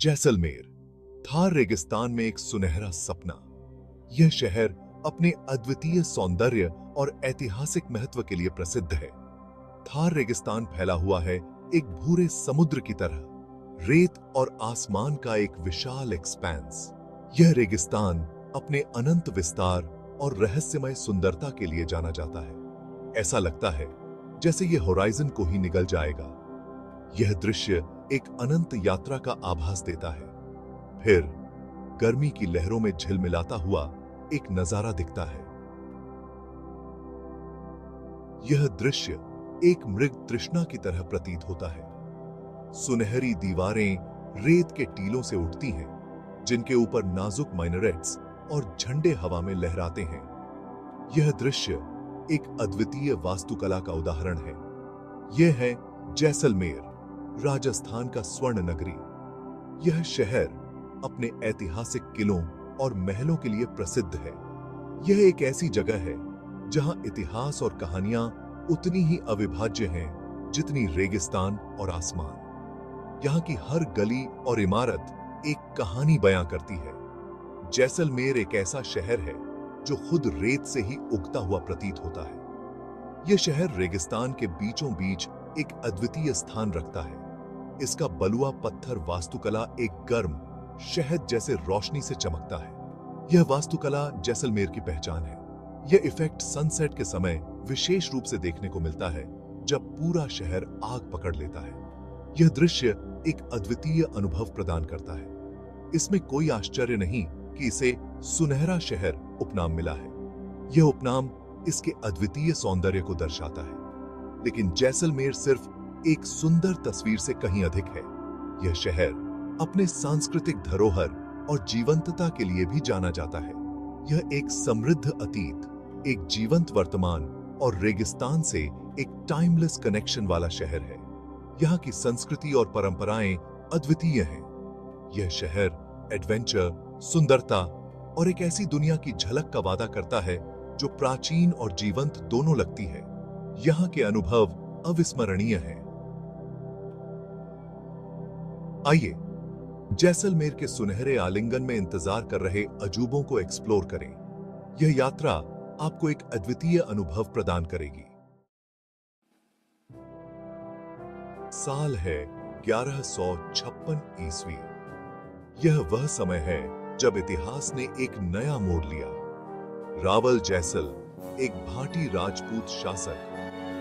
जैसलमेर, थार रेगिस्तान में एक सुनहरा सपना। यह शहर अपने अद्वितीय सौंदर्य और ऐतिहासिक महत्व के लिए प्रसिद्ध है। थार रेगिस्तान फैला हुआ है एक भूरे समुद्र की तरह, रेत और आसमान का एक विशाल एक्सपेंस। यह रेगिस्तान अपने अनंत विस्तार और रहस्यमय सुंदरता के लिए जाना जाता है। ऐसा लगता है जैसे यह होराइजन को ही निगल जाएगा। यह दृश्य एक अनंत यात्रा का आभास देता है। फिर गर्मी की लहरों में झिलमिलाता हुआ एक नजारा दिखता है। यह दृश्य एक मृग तृष्णा की तरह प्रतीत होता है। सुनहरी दीवारें रेत के टीलों से उठती हैं, जिनके ऊपर नाजुक माइनरेट्स और झंडे हवा में लहराते हैं। यह दृश्य एक अद्वितीय वास्तुकला का उदाहरण है। यह है जैसलमेर, राजस्थान का स्वर्ण नगरी। यह शहर अपने ऐतिहासिक किलों और महलों के लिए प्रसिद्ध है। यह एक ऐसी जगह है जहां इतिहास और कहानियां उतनी ही अविभाज्य हैं जितनी रेगिस्तान और आसमान। यहां की हर गली और इमारत एक कहानी बयां करती है। जैसलमेर एक ऐसा शहर है जो खुद रेत से ही उगता हुआ प्रतीत होता है। यह शहर रेगिस्तान के बीचों बीच एक अद्वितीय स्थान रखता है। इसका बलुआ पत्थर वास्तुकला एक गर्म शहद जैसे रोशनी से चमकता है। यह वास्तुकला जैसलमेर की पहचान है। यह इफेक्ट सनसेट के समय विशेष रूप से देखने को मिलता है, जब पूरा शहर आग पकड़ लेता है। यह दृश्य एक अद्वितीय अनुभव प्रदान करता है। इसमें कोई आश्चर्य नहीं कि इसे सुनहरा शहर उपनाम मिला है। यह उपनाम इसके अद्वितीय सौंदर्य को दर्शाता है। लेकिन जैसलमेर सिर्फ एक सुंदर तस्वीर से कहीं अधिक है। यह शहर अपने सांस्कृतिक धरोहर और जीवंतता के लिए भी जाना जाता है। यह एक समृद्ध अतीत, एक जीवंत वर्तमान और रेगिस्तान से एक टाइमलेस कनेक्शन वाला शहर है। यहाँ की संस्कृति और परंपराएं अद्वितीय हैं। यह शहर एडवेंचर, सुंदरता और एक ऐसी दुनिया की झलक का वादा करता है जो प्राचीन और जीवंत दोनों लगती है। यहाँ के अनुभव अविस्मरणीय हैं। आइए जैसलमेर के सुनहरे आलिंगन में इंतजार कर रहे अजूबों को एक्सप्लोर करें। यह यात्रा आपको एक अद्वितीय अनुभव प्रदान करेगी। साल है 1156 ईस्वी। यह वह समय है जब इतिहास ने एक नया मोड़ लिया। रावल जैसल, एक भाटी राजपूत शासक,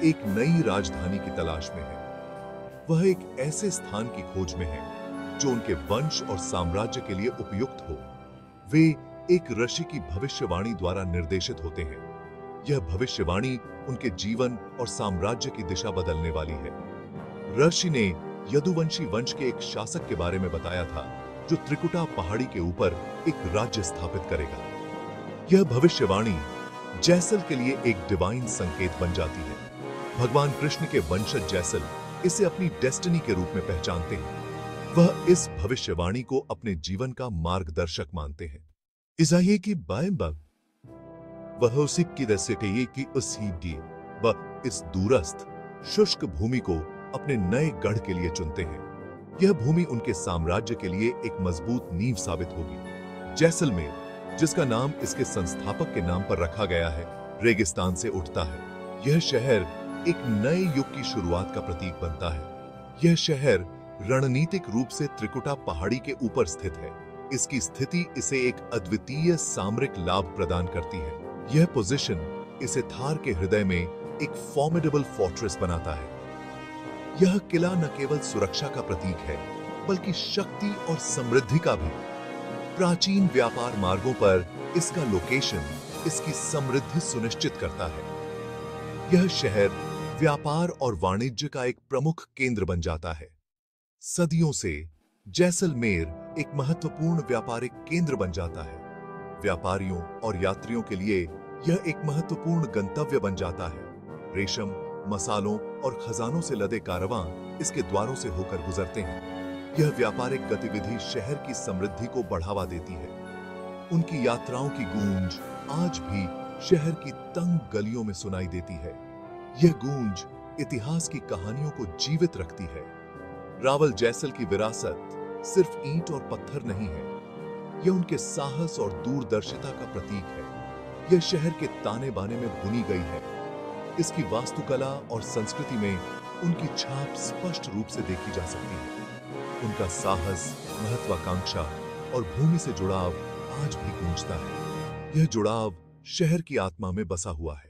एक नई राजधानी की तलाश में है। वह एक ऐसे स्थान की खोज में है जो उनके वंश और साम्राज्य के लिए उपयुक्त हो। वे एक ऋषि की भविष्यवाणी द्वारा निर्देशित होते हैं। यह भविष्यवाणी उनके जीवन और साम्राज्य की दिशा बदलने वाली है। ऋषि ने यदुवंशी वंश के एक शासक के बारे में बताया था जो त्रिकुटा पहाड़ी के ऊपर एक राज्य स्थापित करेगा। यह भविष्यवाणी जैसल के लिए एक डिवाइन संकेत बन जाती है। भगवान कृष्ण के वंशज जैसल इसे अपनी डेस्टिनी के रूप में पहचानते हैं। वह इस भविष्यवाणी को अपने जीवन का मार्गदर्शक मानते हैं। इजाये की बाएं वह उसी की रसे की उसी दी वह इस दूरस्थ शुष्क भूमि को अपने नए गढ़ के लिए चुनते हैं। यह भूमि उनके साम्राज्य के लिए एक मजबूत नींव साबित होगी। जैसलमेर, जिसका नाम इसके संस्थापक के नाम पर रखा गया है, रेगिस्तान से उठता है। यह शहर एक नए युग की शुरुआत का प्रतीक बनता है। यह शहर रणनीतिक रूप से त्रिकुटा पहाड़ी के ऊपर स्थित है। इसकी स्थिति इसे एक अद्वितीय सामरिक लाभ प्रदान करती है। यह पोजीशन इसे थार के हृदय में एक फॉर्मिडेबल फोर्ट्रेस बनाता है। यह किला न केवल सुरक्षा का प्रतीक है, बल्कि शक्ति और समृद्धि का भी। प्राचीन व्यापार मार्गों पर इसका लोकेशन इसकी समृद्धि सुनिश्चित करता है। यह शहर व्यापार और वाणिज्य का एक प्रमुख केंद्र बन जाता है। सदियों से जैसलमेर एक महत्वपूर्ण व्यापारिक केंद्र बन जाता है। व्यापारियों और यात्रियों के लिए यह एक महत्वपूर्ण गंतव्य बन जाता है। रेशम, मसालों और खजानों से लदे कारवां इसके द्वारों से होकर गुजरते हैं। यह व्यापारिक गतिविधि शहर की समृद्धि को बढ़ावा देती है। उनकी यात्राओं की गूंज आज भी शहर की तंग गलियों में सुनाई देती है। यह गूंज इतिहास की कहानियों को जीवित रखती है। रावल जैसल की विरासत सिर्फ ईंट और पत्थर नहीं है, यह उनके साहस और दूरदर्शिता का प्रतीक है। यह शहर के ताने बाने में बुनी गई है। इसकी वास्तुकला और संस्कृति में उनकी छाप स्पष्ट रूप से देखी जा सकती है। उनका साहस, महत्वाकांक्षा और भूमि से जुड़ाव आज भी गूंजता है। यह जुड़ाव शहर की आत्मा में बसा हुआ है।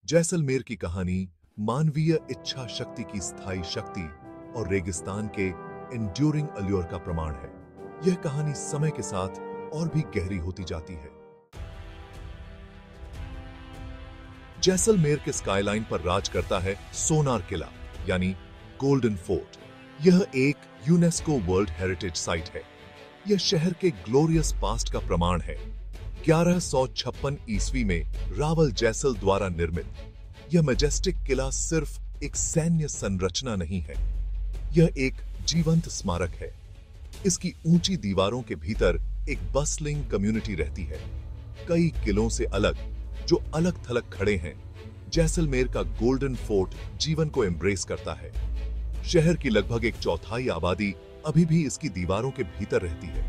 जैसलमेर की कहानी मानवीय इच्छा शक्ति की स्थायी शक्ति और रेगिस्तान के एंड्यूरिंग अल्योर का प्रमाण है। यह कहानी समय के साथ और भी गहरी होती जाती है। जैसलमेर के स्काईलाइन पर राज करता है सोनार किला यानी गोल्डन फोर्ट। यह एक यूनेस्को वर्ल्ड हेरिटेज साइट है। यह शहर के ग्लोरियस पास्ट का प्रमाण है। 1156 ईस्वी में रावल जैसल द्वारा निर्मित यह मैजेस्टिक किला सिर्फ एक सैन्य संरचना नहीं है, यह एक जीवंत स्मारक है। इसकी ऊंची दीवारों के भीतर एक बस्लिंग कम्युनिटी रहती है। कई किलों से अलग जो अलग थलग खड़े हैं, जैसलमेर का गोल्डन फोर्ट जीवन को एम्ब्रेस करता है। शहर की लगभग 1/4 आबादी अभी भी इसकी दीवारों के भीतर रहती है।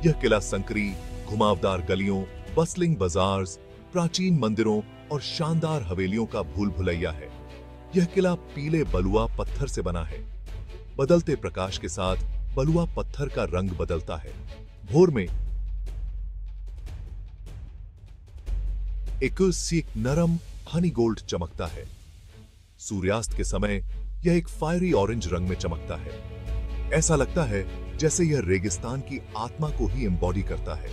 यह किला संकरी, घुमावदार गलियों, बस्लिंग बाजार्स, प्राचीन मंदिरों और शानदार हवेलियों का भूल भुलैया है। यह किला पीले बलुआ पत्थर से बना है। बदलते प्रकाश के साथ बलुआ पत्थर का रंग बदलता है। भोर में एक नरम हनी गोल्ड चमकता है। सूर्यास्त के समय यह एक फायरी ऑरेंज रंग में चमकता है। ऐसा लगता है जैसे यह रेगिस्तान की आत्मा को ही एम्बॉडी करता है।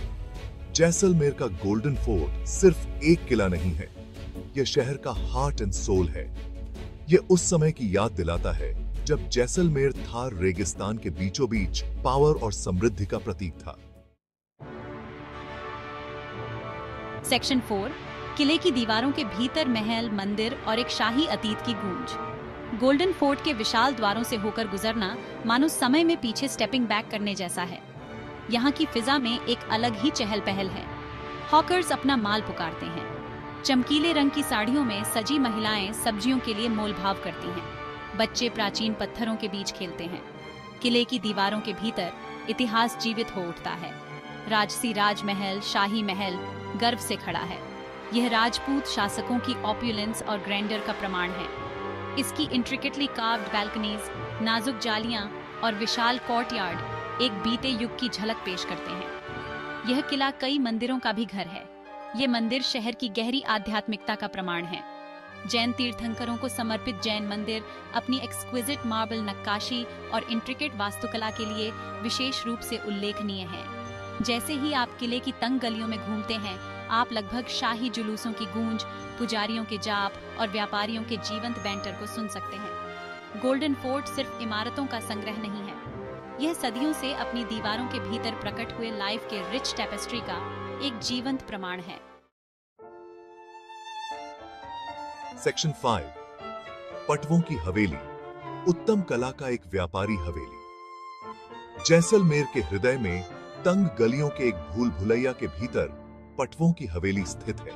जैसलमेर का गोल्डन फोर्ट सिर्फ एक किला नहीं है, यह शहर का हार्ट एंड सोल है। यह उस समय की याद दिलाता है जब जैसलमेर थार रेगिस्तान के बीचों बीच पावर और समृद्धि का प्रतीक था। सेक्शन 4, किले की दीवारों के भीतर महल, मंदिर और एक शाही अतीत की गूंज। गोल्डन फोर्ट के विशाल द्वारों से होकर गुजरना मानो समय में पीछे स्टेपिंग बैक करने जैसा है। यहाँ की फिजा में एक अलग ही चहल पहल है। हॉकर्स अपना माल पुकारते हैं। चमकीले रंग की साड़ियों में सजी महिलाएं सब्जियों के लिए मोलभाव करती हैं। बच्चे प्राचीन पत्थरों के बीच खेलते हैं। किले की दीवारों के भीतर इतिहास जीवित हो उठता है। राजसी राजमहल, शाही महल गर्व से खड़ा है। यह राजपूत शासकों की ऑप्युलेंस और ग्रैंडर का प्रमाण है। इसकी इंट्रिकेटली कार्व्ड बैल्कनीज, नाजुक जालियां और विशाल कोर्टयार्ड एक बीते युग की झलक पेश करते हैं। यह किला कई मंदिरों का भी घर है। ये मंदिर शहर की गहरी आध्यात्मिकता का प्रमाण है। जैन तीर्थंकरों को समर्पित जैन मंदिर अपनी एक्सक्विजिट मार्बल नक्काशी और इंट्रिकेट वास्तुकला के लिए विशेष रूप से उल्लेखनीय है। जैसे ही आप किले की तंग गलियों में घूमते हैं, आप लगभग शाही जुलूसों की गूंज, पुजारियों के जाप और व्यापारियों के जीवंत बैंटर को सुन सकते हैं। गोल्डन फोर्ट सिर्फ इमारतों का संग्रह नहीं है, यह सदियों से अपनी दीवारों के भीतर प्रकट हुए लाइफ के रिच टेपेस्ट्री का एक जीवंत प्रमाण है। सेक्शन 5, पटवों की हवेली, उत्तम कला का एक व्यापारी हवेली। जैसलमेर के हृदय में तंग गलियों के एक भूल भुलैया के भीतर पटवों की हवेली स्थित है।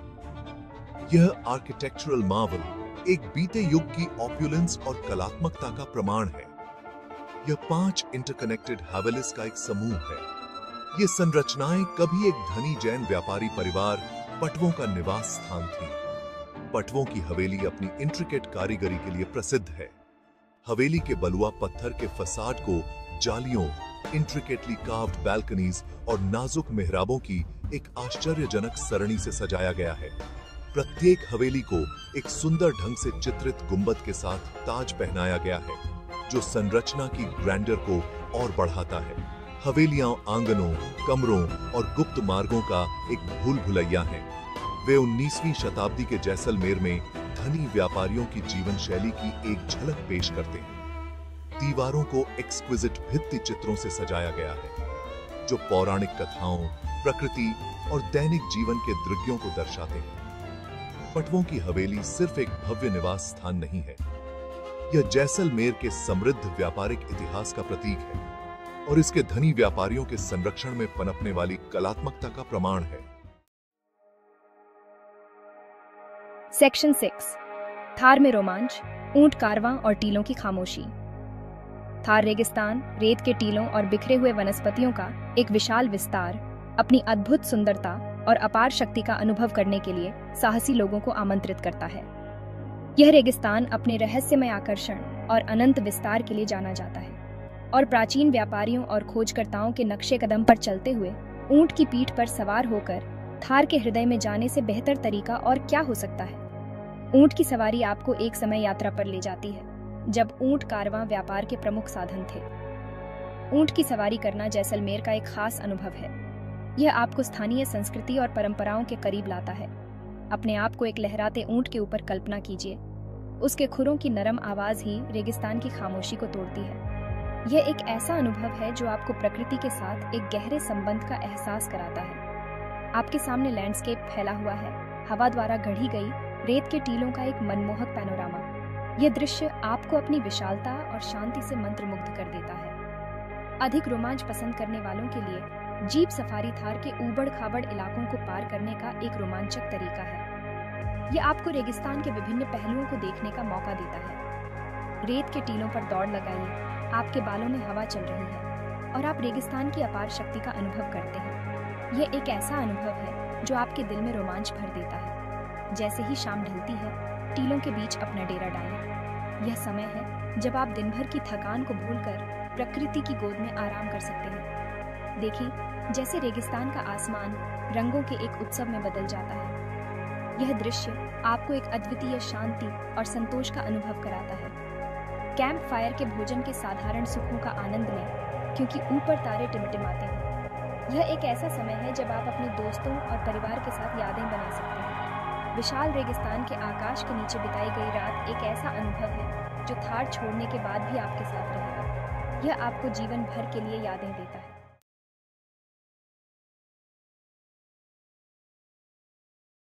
यह आर्किटेक्चरल मार्वल एक बीते युग की ऑप्युलेंस और कलात्मकता का प्रमाण है। यह 5 इंटरकनेक्टेड हवेलीज का एक समूह है। ये संरचनाएं कभी एक धनी जैन व्यापारी परिवार पटवों का निवास स्थान थी। पटवों की हवेली अपनी इंट्रिकेट कारीगरी के लिए प्रसिद्ध है। हवेली के बलुआ पत्थर के फसाड को जालियों, इंट्रिकेटली कार्व्ड बैल्कनीज और नाजुक मेहराबों की एक आश्चर्यजनक सरणी से सजाया गया है। प्रत्येक हवेली को एक सुंदर ढंग से चित्रित गुंबद के साथ ताज पहनाया गया है, जो संरचना की ग्रैंडर को और बढ़ाता है। हवेलियां आंगनों, कमरों और गुप्त मार्गों का एक भूल भुलैया हैं। वे 19वीं शताब्दी के जैसलमेर में धनी व्यापारियों की जीवन शैली की एक झलक पेश करते हैं। दीवारों को एक्सक्विजिट भित्ति चित्रों से सजाया गया है, जो पौराणिक कथाओं, प्रकृति और दैनिक जीवन के दृश्यों को दर्शाते हैं। पटवों की हवेली सिर्फ एक भव्य निवास स्थान नहीं है, यह जैसलमेर के समृद्ध व्यापारिक इतिहास का प्रतीक है और इसके धनी व्यापारियों के संरक्षण में पनपने वाली कलात्मकता का प्रमाण है। सेक्शन 6, थार में रोमांच, ऊंट कारवां और टीलों की खामोशी। थार रेगिस्तान, रेत के टीलों और बिखरे हुए वनस्पतियों का एक विशाल विस्तार अपनी अद्भुत सुंदरता और अपार शक्ति का अनुभव करने के लिए साहसी लोगों को आमंत्रित करता है। यह रेगिस्तान अपने रहस्यमय आकर्षण और अनंत विस्तार के लिए जाना जाता है, और प्राचीन व्यापारियों और खोजकर्ताओं के नक्शे कदम पर चलते हुए ऊंट की पीठ पर सवार होकर थार के हृदय में जाने से बेहतर तरीका और क्या हो सकता है। ऊंट की सवारी आपको एक समय यात्रा पर ले जाती है जब ऊंट कारवां व्यापार के प्रमुख साधन थे। ऊंट की सवारी करना जैसलमेर का एक खास अनुभव है। यह आपको स्थानीय संस्कृति और परंपराओं के करीब लाता है। अपने आप को एक लहराते ऊंट के ऊपर कल्पना कीजिए। उसके खुरों की नरम आवाज ही रेगिस्तान की खामोशी को तोड़ती है। यह एक ऐसा अनुभव है जो आपको प्रकृति के साथ एक गहरे संबंध का एहसास कराता है। आपके सामने लैंडस्केप फैला हुआ है, हवा द्वारा गढ़ी गई रेत के टीलों का एक मनमोहक पैनोरामा। यह दृश्य आपको अपनी विशालता और शांति से मंत्रमुग्ध कर देता है। अधिक रोमांच पसंद करने वालों के लिए जीप सफारी थार के ऊबड़-खाबड़ इलाकों को पार करने का एक रोमांचक तरीका है। यह आपको रेगिस्तान के विभिन्न पहलुओं को देखने का मौका देता है। रेत के टीलों पर दौड़ लगाइए, आपके बालों में हवा चल रही है और आप रेगिस्तान की अपार शक्ति का अनुभव करते हैं। यह एक ऐसा अनुभव है जो आपके दिल में रोमांच भर देता है। जैसे ही शाम ढलती है, टीलों के बीच अपना डेरा डालें। यह समय है जब आप दिन भर की थकान को भूलकर प्रकृति की गोद में आराम कर सकते हैं। देखिए, जैसे रेगिस्तान का आसमान रंगों के एक उत्सव में बदल जाता है। यह दृश्य आपको एक अद्वितीय शांति और संतोष का अनुभव कराता है। कैंप फायर के भोजन के साधारण सुखों का आनंद लें, क्योंकि ऊपर तारे टिमटिमाते हैं। यह एक ऐसा समय है जब आप अपने दोस्तों और परिवार के साथ यादें बना सकते हैं। विशाल रेगिस्तान के आकाश के नीचे बिताई गई रात एक ऐसा अनुभव है जो थार छोड़ने के बाद भी आपके साथ रहेगा। यह आपको जीवन भर के लिए यादें देता है।